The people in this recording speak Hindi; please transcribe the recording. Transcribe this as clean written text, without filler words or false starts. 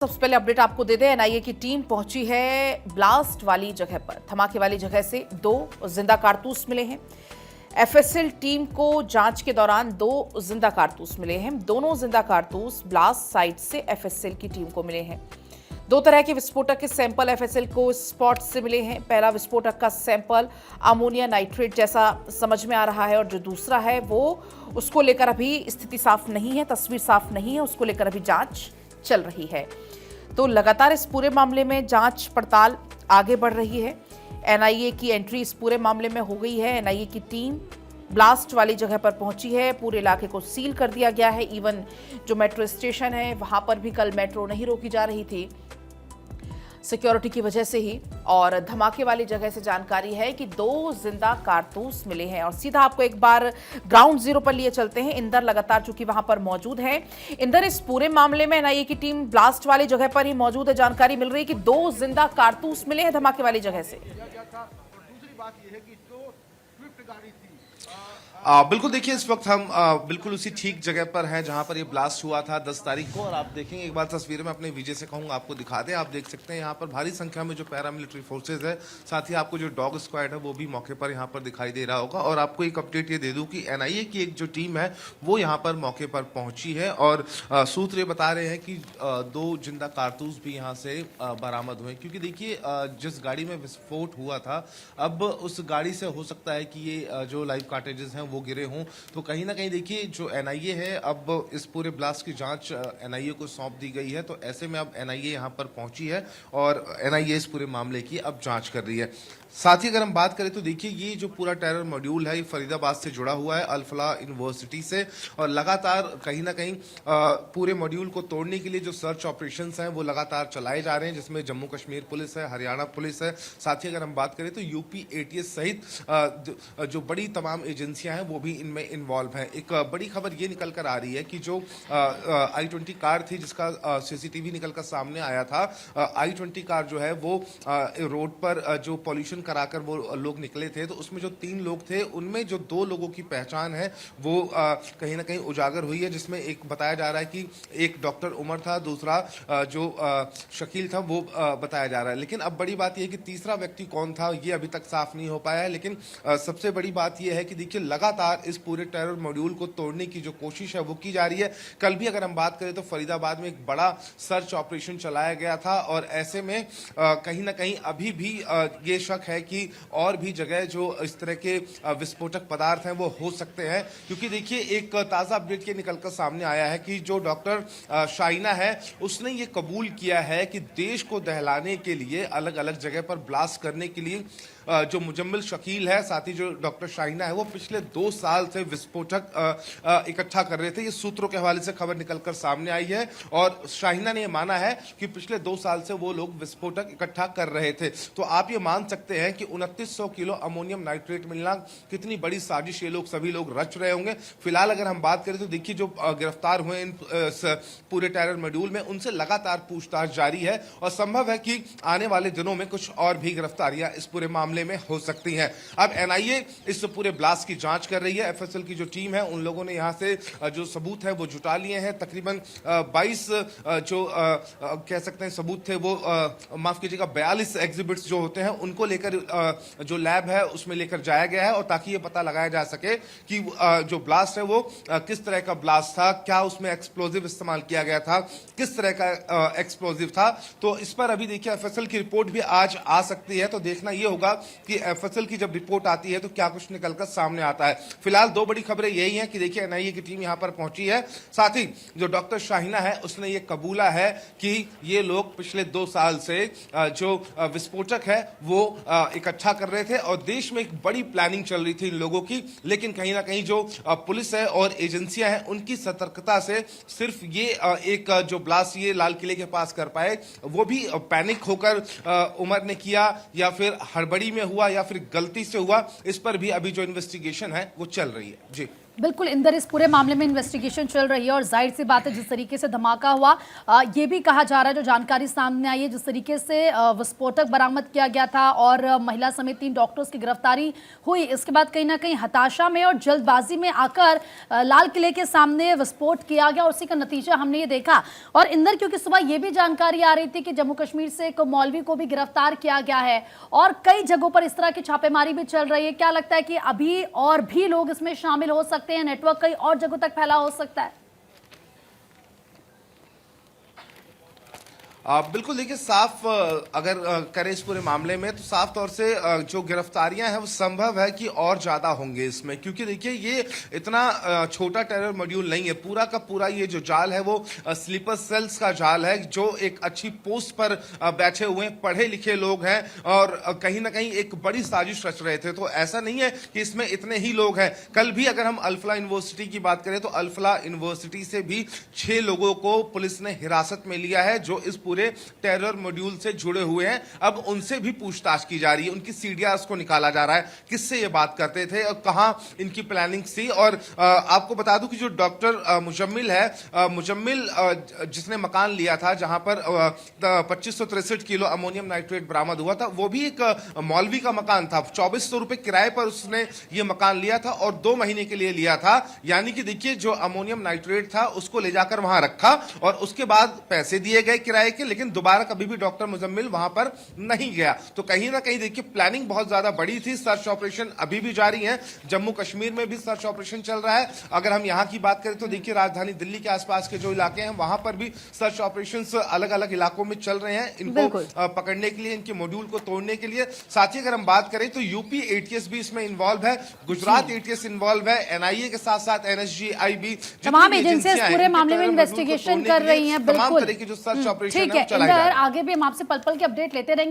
सबसे पहले अपडेट आपको दे दें, एनआईए की टीम पहुंची है ब्लास्ट वाली जगह पर। धमाके वाली जगह से 2 जिंदा कारतूस मिले हैं। एफएसएल टीम को जांच के दौरान 2 जिंदा कारतूस मिले हैं। दोनों जिंदा कारतूस ब्लास्ट साइट से एफएसएल की टीम को मिले हैं। 2 तरह के विस्फोटक के सैंपल एफएसएल को स्पॉट से मिले हैं। पहला विस्फोटक का सैंपल अमोनिया नाइट्रेट जैसा समझ में आ रहा है और जो दूसरा है वो उसको लेकर अभी स्थिति साफ नहीं है, तस्वीर साफ नहीं है, उसको लेकर अभी जांच चल रही है। तो लगातार इस पूरे मामले में जांच पड़ताल आगे बढ़ रही है। एनआईए की एंट्री इस पूरे मामले में हो गई है। एनआईए की टीम ब्लास्ट वाली जगह पर पहुंची है। पूरे इलाके को सील कर दिया गया है। इवन जो मेट्रो स्टेशन है वहां पर भी कल मेट्रो नहीं रोकी जा रही थी सिक्योरिटी की वजह से ही। और धमाके वाली जगह से जानकारी है कि 2 जिंदा कारतूस मिले हैं। और सीधा आपको एक बार ग्राउंड जीरो पर लिए चलते हैं। इंदर लगातार चूंकि वहां पर मौजूद है। इंदर, इस पूरे मामले में एनआईए की टीम ब्लास्ट वाली जगह पर ही मौजूद है। जानकारी मिल रही है कि 2 जिंदा कारतूस मिले हैं धमाके वाली जगह से। दूसरी बात यह है कि जो स्विफ्ट गाड़ी थी बिल्कुल, देखिए इस वक्त हम बिल्कुल उसी ठीक जगह पर हैं जहां पर ये ब्लास्ट हुआ था 10 तारीख को। और आप देखेंगे एक बार तस्वीर में अपने विजय से कहूंगा आपको दिखा दें। आप देख सकते हैं यहाँ पर भारी संख्या में जो पैरामिलिट्री फोर्सेज है, साथ ही आपको जो डॉग स्क्वाड है वो भी मौके पर यहाँ पर दिखाई दे रहा होगा। और आपको एक अपडेट ये दे दूं कि एनआईए की एक जो टीम है वो यहाँ पर मौके पर पहुंची है। और सूत्र ये बता रहे हैं कि 2 जिंदा कारतूस भी यहाँ से बरामद हुए। क्योंकि देखिए जिस गाड़ी में विस्फोट हुआ था, अब उस गाड़ी से हो सकता है कि ये जो लाइव कार्टेजेस हैं वो गिरे हों। तो कहीं ना कहीं देखिए जो एनआईए है, अब इस पूरे ब्लास्ट की जांच एनआईए को सौंप दी गई है। तो ऐसे में अब एनआईए यहां पर पहुंची है और एनआईए इस पूरे मामले की अब जांच कर रही है। साथ ही अगर हम बात करें तो देखिए ये जो पूरा टेरर मॉड्यूल है ये फरीदाबाद से जुड़ा हुआ है, अल-फलाह यूनिवर्सिटी से। और लगातार कहीं ना कहीं पूरे मॉड्यूल को तोड़ने के लिए जो सर्च ऑपरेशंस हैं वो लगातार चलाए जा रहे हैं, जिसमें जम्मू कश्मीर पुलिस है, हरियाणा पुलिस है। साथ ही अगर हम बात करें तो यूपी एटीएस सहित जो बड़ी तमाम एजेंसियां हैं वो भी इनमें इन्वॉल्व हैं। एक बड़ी खबर ये निकल कर आ रही है कि जो i20 कार थी जिसका सीसीटीवी निकल कर सामने आया था, i20 कार जो है वो रोड पर जो पॉल्यूशन कराकर वो लोग निकले थे, तो उसमें जो 3 लोग थे उनमें जो 2 लोगों की पहचान है वो कहीं ना कहीं उजागर हुई है। जिसमें एक बताया जा रहा है कि एक डॉक्टर उमर था, दूसरा जो शकील था वो बताया जा रहा है। लेकिन अब बड़ी बात यह है कि तीसरा व्यक्ति कौन था ये अभी तक साफ नहीं हो पाया है। लेकिन सबसे बड़ी बात यह है कि देखिए लगातार इस पूरे टेरर मॉड्यूल को तोड़ने की जो कोशिश है वो की जा रही है। कल भी अगर हम बात करें तो फरीदाबाद में एक बड़ा सर्च ऑपरेशन चलाया गया था। और ऐसे में कहीं ना कहीं अभी भी ये शक है कि और भी जगह जो इस तरह के विस्फोटक पदार्थ हैं वो हो सकते हैं। क्योंकि देखिए एक ताजा अपडेट ये निकलकर सामने आया है कि जो डॉक्टर शाइना है उसने ये कबूल किया है कि देश को दहलाने के लिए अलग अलग जगह पर ब्लास्ट करने के लिए जो मुजम्मिल शकील है, साथ ही जो डॉक्टर शाइना है, वो पिछले 2 साल से विस्फोटक इकट्ठा कर रहे थे। ये सूत्रों के हवाले से खबर निकलकर सामने आई है। और शाइना ने माना है कि पिछले 2 साल से वो लोग विस्फोटक इकट्ठा कर रहे थे। तो आप ये मान सकते हैं कि 2900 किलो अमोनियम नाइट्रेट मिलना कितनी बड़ी साजिश ये लोग सभी लोग रच रहे होंगे। फिलहाल अगर हम बात करें तो देखिए जो गिरफ्तार हुए इन पूरे टेरर मॉड्यूल में, उनसे लगातार पूछताछ जारी है। और संभव है कि आने वाले दिनों में कुछ और भी गिरफ्तारियां इस पूरे मामले में हो सकती हैं। अब एनआईए इस पूरे ब्लास्ट की जांच कर रही है। एफएसएल की जो टीम है उन लोगों ने यहां से जो सबूत है वो जुटा लिए हैं। तकरीबन 22 जो कह सकते हैं सबूत थे वो माफ कीजिएगा 42 एग्जिबिट्स जो होते हैं उनको लेकर जो लैब है उसमें लेकर जाया गया है। और ताकि ये पता लगाया जा सके कि जो ब्लास्ट है वो किस तरह का ब्लास्ट था, क्या उसमें एक्सप्लोजिव इस्तेमाल किया गया था, किस तरह का एक्सप्लोजिव था। तो इस पर अभी देखिए एफएसएल की रिपोर्ट भी आज आ सकती है। तो देखना ये होगा कि एफएसएल की जब रिपोर्ट आती है तो क्या कुछ निकलकर सामने आता है। फिलहाल 2 बड़ी खबरें यही हैं कि देखिए एनआईए की टीम यहां पर पहुंची है। साथ ही जो डॉक्टर शाहिना है उसने ये कबूला है कि ये लोग पिछले 2 साल से जो विस्फोटक है वो इकट्ठा कर रहे थे। और देश में एक बड़ी प्लानिंग चल रही थी इन लोगों की। लेकिन कहीं ना कहीं जो पुलिस है और एजेंसियां हैं उनकी सतर्कता से सिर्फ ये एक जो ब्लास्ट ये लाल किले के पास कर पाए, वो भी पैनिक होकर उमर ने किया या फिर हड़बड़ी में हुआ या फिर गलती से हुआ, इस पर भी अभी जो इन्वेस्टिगेशन है वो चल रही है। जी। बिल्कुल इंदर, इस पूरे मामले में इन्वेस्टिगेशन चल रही है और जाहिर सी बात है जिस तरीके से धमाका हुआ, ये भी कहा जा रहा है, जो जानकारी सामने आई है, जिस तरीके से विस्फोटक बरामद किया गया था और महिला समेत 3 डॉक्टर्स की गिरफ्तारी हुई, इसके बाद कहीं ना कहीं हताशा में और जल्दबाजी में आकर लाल किले के सामने विस्फोट किया गया, उसी का नतीजा हमने ये देखा। और इंदर, क्योंकि सुबह ये भी जानकारी आ रही थी कि जम्मू कश्मीर से एक मौलवी को भी गिरफ्तार किया गया है और कई जगहों पर इस तरह की छापेमारी भी चल रही है, क्या लगता है कि अभी और भी लोग इसमें शामिल हो सकते हैं, नेटवर्क कई और जगहों तक फैला हो सकता है? बिल्कुल देखिए, साफ अगर करें इस पूरे मामले में तो साफ तौर से जो गिरफ्तारियां हैं वो संभव है कि और ज्यादा होंगे इसमें, क्योंकि देखिए ये इतना छोटा टेरर मॉड्यूल नहीं है। पूरा का पूरा ये जो जाल है वो स्लीपर सेल्स का जाल है, जो एक अच्छी पोस्ट पर बैठे हुए पढ़े लिखे लोग हैं और कहीं ना कहीं एक बड़ी साजिश रच रहे थे। तो ऐसा नहीं है कि इसमें इतने ही लोग हैं। कल भी अगर हम अल्फला यूनिवर्सिटी की बात करें तो अल्फला यूनिवर्सिटी से भी 6 लोगों को पुलिस ने हिरासत में लिया है, जो इस पूरे टेरर मॉड्यूल से जुड़े हुए हैं। अब उनसे भी पूछताछ की जा रही है, उनकी सीडीआरएस को निकाला जा रहा है, किससे ये बात करते थे और कहां इनकी प्लानिंग थी। और आपको बता दूं कि जो डॉक्टर मुजम्मिल है, मुजम्मिल जिसने मकान लिया था जहां पर 2563 किलो अमोनियम नाइट्रेट बरामद हुआ था, वो भी एक मौलवी का मकान था। 2400 रुपए किराए पर उसने ये मकान लिया था और 2 महीने के लिए लिया था। यानी कि देखिए, जो अमोनियम नाइट्रेट था उसको ले जाकर वहां रखा और उसके बाद पैसे दिए गए किराए के, लेकिन दोबारा कभी भी डॉक्टर मुजम्मिल वहां पर नहीं गया। तो कहीं ना कहीं देखिए प्लानिंग बहुत ज्यादा बड़ी थी। सर्च ऑपरेशन अभी भी जारी है, जम्मू कश्मीर में भी सर्च ऑपरेशन चल रहा है। अगर हम यहां की बात करें तो देखिए राजधानी दिल्ली के आसपास के जो इलाके हैं वहां पर भी सर्च ऑपरेशन अलग अलग इलाकों में चल रहे हैं, इनको पकड़ने के लिए, इनके मॉड्यूल को तोड़ने के लिए। साथ ही अगर हम बात करें तो यूपी एटीएस भी इसमें इन्वॉल्व है, गुजरात एटीएस इन्वॉल्व है, एनआईए के साथ साथ एनएसजीआई भी, तमाम एजेंसियां पूरे मामले में इन्वेस्टिगेशन कर रही हैं। तमाम तरह की जो सर्च ऑपरेशन ठीक है इंदर, आगे भी हम आपसे पल पल के अपडेट लेते रहेंगे।